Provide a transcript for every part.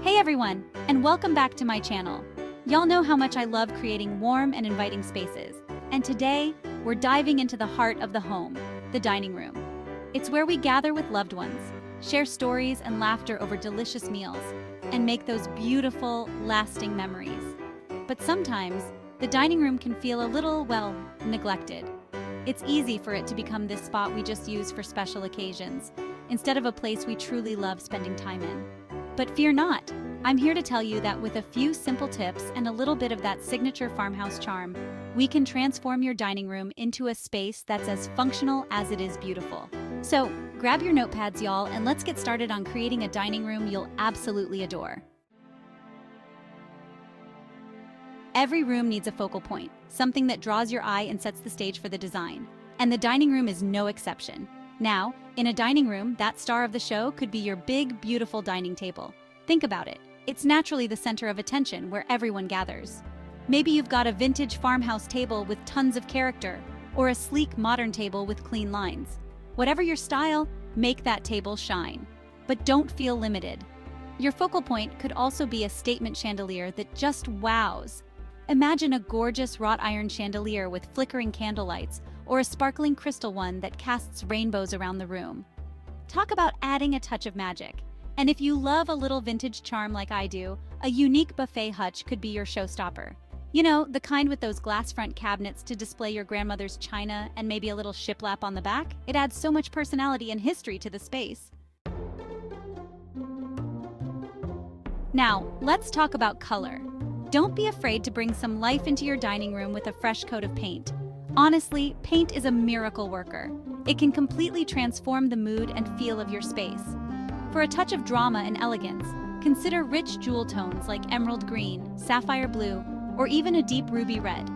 Hey everyone, and welcome back to my channel. Y'all know how much I love creating warm and inviting spaces. And today, we're diving into the heart of the home, the dining room. It's where we gather with loved ones, share stories and laughter over delicious meals, and make those beautiful, lasting memories. But sometimes, the dining room can feel a little, well, neglected. It's easy for it to become this spot we just use for special occasions, instead of a place we truly love spending time in. But fear not, I'm here to tell you that with a few simple tips and a little bit of that signature farmhouse charm, we can transform your dining room into a space that's as functional as it is beautiful. So, grab your notepads, y'all, and let's get started on creating a dining room you'll absolutely adore. Every room needs a focal point, something that draws your eye and sets the stage for the design. And the dining room is no exception. Now, in a dining room, that star of the show could be your big, beautiful dining table. Think about it. It's naturally the center of attention where everyone gathers. Maybe you've got a vintage farmhouse table with tons of character, or a sleek modern table with clean lines. Whatever your style, make that table shine. But don't feel limited. Your focal point could also be a statement chandelier that just wows. Imagine a gorgeous wrought iron chandelier with flickering candlelights, or a sparkling crystal one that casts rainbows around the room. Talk about adding a touch of magic. And if you love a little vintage charm like I do, a unique buffet hutch could be your showstopper. You know, the kind with those glass front cabinets to display your grandmother's china and maybe a little shiplap on the back. It adds so much personality and history to the space. Now, let's talk about color. Don't be afraid to bring some life into your dining room with a fresh coat of paint. Honestly, paint is a miracle worker. It can completely transform the mood and feel of your space. For a touch of drama and elegance, consider rich jewel tones like emerald green, sapphire blue, or even a deep ruby red.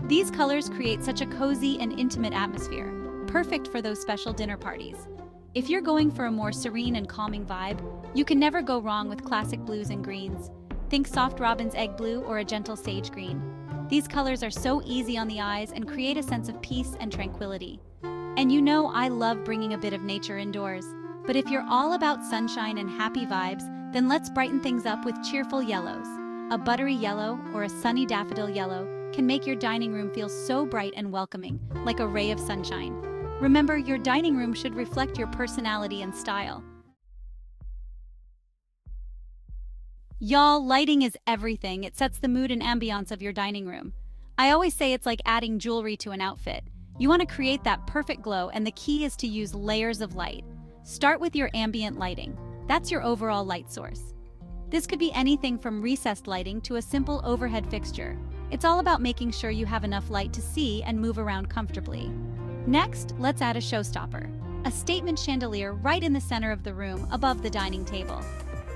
These colors create such a cozy and intimate atmosphere, perfect for those special dinner parties. If you're going for a more serene and calming vibe, you can never go wrong with classic blues and greens. Think soft robin's egg blue or a gentle sage green. These colors are so easy on the eyes and create a sense of peace and tranquility. And you know I love bringing a bit of nature indoors. But if you're all about sunshine and happy vibes, then let's brighten things up with cheerful yellows. A buttery yellow or a sunny daffodil yellow can make your dining room feel so bright and welcoming, like a ray of sunshine. Remember, your dining room should reflect your personality and style. Y'all, lighting is everything. It sets the mood and ambiance of your dining room. I always say it's like adding jewelry to an outfit. You want to create that perfect glow, and the key is to use layers of light. Start with your ambient lighting. That's your overall light source. This could be anything from recessed lighting to a simple overhead fixture. It's all about making sure you have enough light to see and move around comfortably. Next, let's add a showstopper, a statement chandelier right in the center of the room above the dining table.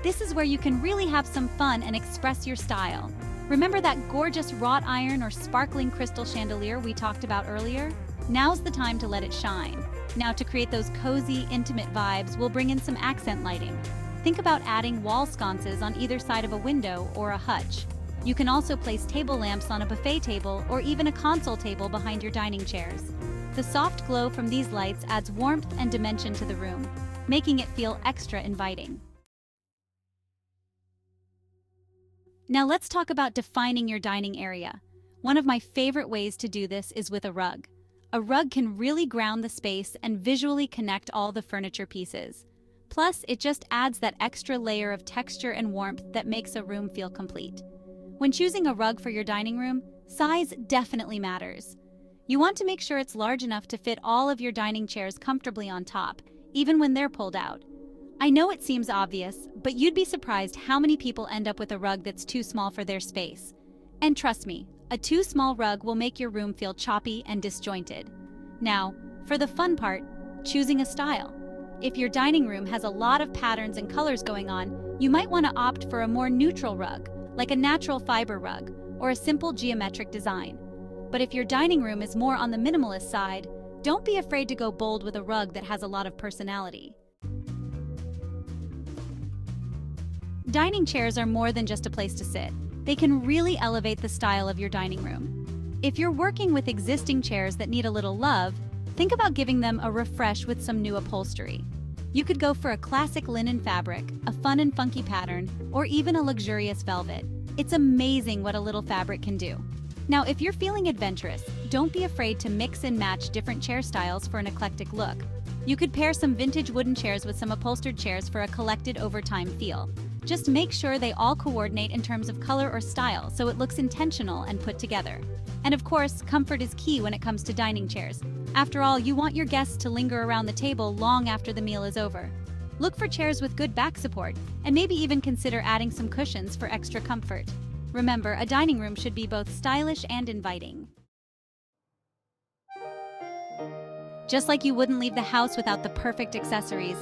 This is where you can really have some fun and express your style. Remember that gorgeous wrought iron or sparkling crystal chandelier we talked about earlier? Now's the time to let it shine. Now, to create those cozy, intimate vibes, we'll bring in some accent lighting. Think about adding wall sconces on either side of a window or a hutch. You can also place table lamps on a buffet table or even a console table behind your dining chairs. The soft glow from these lights adds warmth and dimension to the room, making it feel extra inviting. Now let's talk about defining your dining area. One of my favorite ways to do this is with a rug. A rug can really ground the space and visually connect all the furniture pieces. Plus, it just adds that extra layer of texture and warmth that makes a room feel complete. When choosing a rug for your dining room, size definitely matters. You want to make sure it's large enough to fit all of your dining chairs comfortably on top, even when they're pulled out. I know it seems obvious, but you'd be surprised how many people end up with a rug that's too small for their space. And trust me, a too small rug will make your room feel choppy and disjointed. Now, for the fun part, choosing a style. If your dining room has a lot of patterns and colors going on, you might want to opt for a more neutral rug, like a natural fiber rug, or a simple geometric design. But if your dining room is more on the minimalist side, don't be afraid to go bold with a rug that has a lot of personality. Dining chairs are more than just a place to sit. They can really elevate the style of your dining room. If you're working with existing chairs that need a little love, think about giving them a refresh with some new upholstery. You could go for a classic linen fabric, a fun and funky pattern, or even a luxurious velvet. It's amazing what a little fabric can do. Now, if you're feeling adventurous, don't be afraid to mix and match different chair styles for an eclectic look. You could pair some vintage wooden chairs with some upholstered chairs for a collected over time feel. Just make sure they all coordinate in terms of color or style so it looks intentional and put together. And of course, comfort is key when it comes to dining chairs. After all, you want your guests to linger around the table long after the meal is over. Look for chairs with good back support, and maybe even consider adding some cushions for extra comfort. Remember, a dining room should be both stylish and inviting. Just like you wouldn't leave the house without the perfect accessories,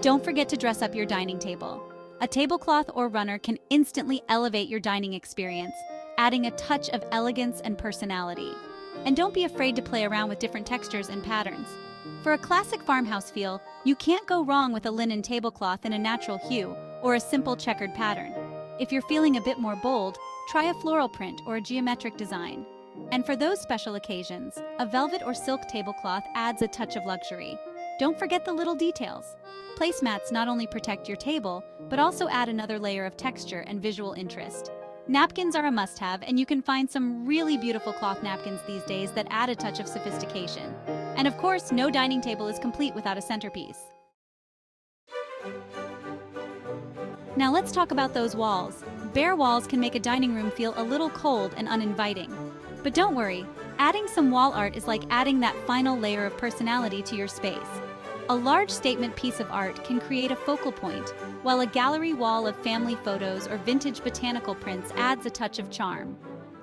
don't forget to dress up your dining table. A tablecloth or runner can instantly elevate your dining experience, adding a touch of elegance and personality. And don't be afraid to play around with different textures and patterns. For a classic farmhouse feel, you can't go wrong with a linen tablecloth in a natural hue or a simple checkered pattern. If you're feeling a bit more bold, try a floral print or a geometric design. And for those special occasions, a velvet or silk tablecloth adds a touch of luxury. Don't forget the little details. Placemats not only protect your table, but also add another layer of texture and visual interest. Napkins are a must-have, and you can find some really beautiful cloth napkins these days that add a touch of sophistication. And of course, no dining table is complete without a centerpiece. Now let's talk about those walls. Bare walls can make a dining room feel a little cold and uninviting. But don't worry, adding some wall art is like adding that final layer of personality to your space. A large statement piece of art can create a focal point, while a gallery wall of family photos or vintage botanical prints adds a touch of charm.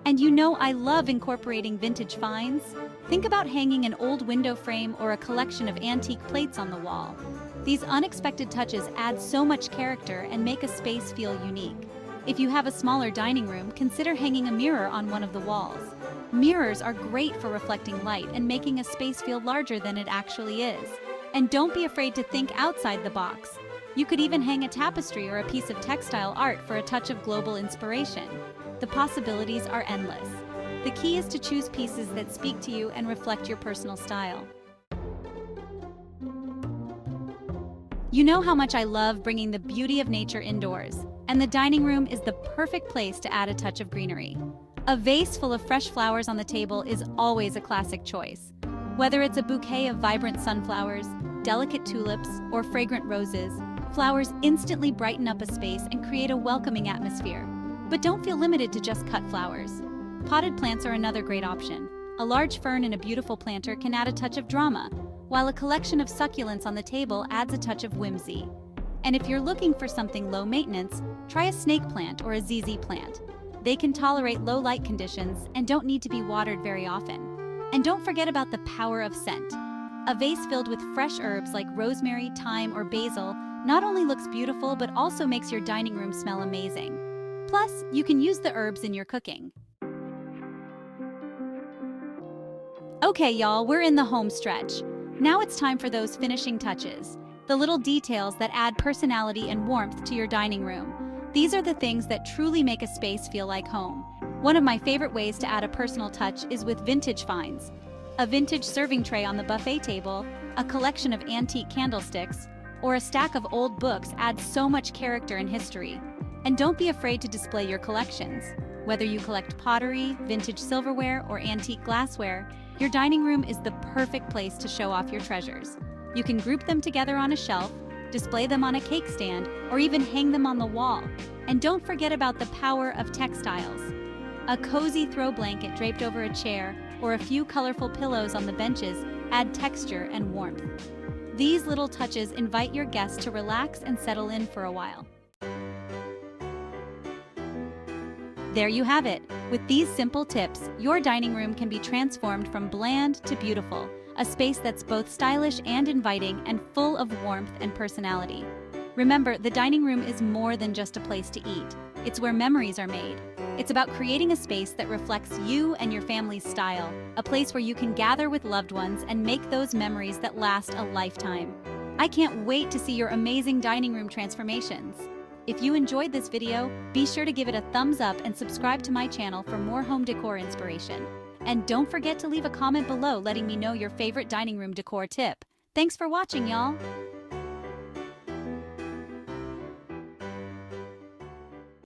And you know I love incorporating vintage finds. Think about hanging an old window frame or a collection of antique plates on the wall. These unexpected touches add so much character and make a space feel unique. If you have a smaller dining room, consider hanging a mirror on one of the walls. Mirrors are great for reflecting light and making a space feel larger than it actually is. And don't be afraid to think outside the box. You could even hang a tapestry or a piece of textile art for a touch of global inspiration. The possibilities are endless. The key is to choose pieces that speak to you and reflect your personal style. You know how much I love bringing the beauty of nature indoors, and the dining room is the perfect place to add a touch of greenery. A vase full of fresh flowers on the table is always a classic choice. Whether it's a bouquet of vibrant sunflowers, delicate tulips, or fragrant roses, flowers instantly brighten up a space and create a welcoming atmosphere. But don't feel limited to just cut flowers. Potted plants are another great option. A large fern in a beautiful planter can add a touch of drama, while a collection of succulents on the table adds a touch of whimsy. And if you're looking for something low maintenance, try a snake plant or a ZZ plant. They can tolerate low light conditions and don't need to be watered very often. And don't forget about the power of scent. A vase filled with fresh herbs like rosemary, thyme, or basil not only looks beautiful but also makes your dining room smell amazing. Plus, you can use the herbs in your cooking. Okay, y'all, we're in the home stretch. Now it's time for those finishing touches, the little details that add personality and warmth to your dining room. These are the things that truly make a space feel like home. One of my favorite ways to add a personal touch is with vintage finds. A vintage serving tray on the buffet table, a collection of antique candlesticks, or a stack of old books adds so much character and history. And don't be afraid to display your collections. Whether you collect pottery, vintage silverware, or antique glassware, your dining room is the perfect place to show off your treasures. You can group them together on a shelf, display them on a cake stand, or even hang them on the wall. And don't forget about the power of textiles. A cozy throw blanket draped over a chair, or a few colorful pillows on the benches add texture and warmth. These little touches invite your guests to relax and settle in for a while. There you have it. With these simple tips, your dining room can be transformed from bland to beautiful, a space that's both stylish and inviting and full of warmth and personality. Remember, the dining room is more than just a place to eat. It's where memories are made. It's about creating a space that reflects you and your family's style, a place where you can gather with loved ones and make those memories that last a lifetime. I can't wait to see your amazing dining room transformations. If you enjoyed this video, be sure to give it a thumbs up and subscribe to my channel for more home decor inspiration. And don't forget to leave a comment below letting me know your favorite dining room decor tip. Thanks for watching, y'all!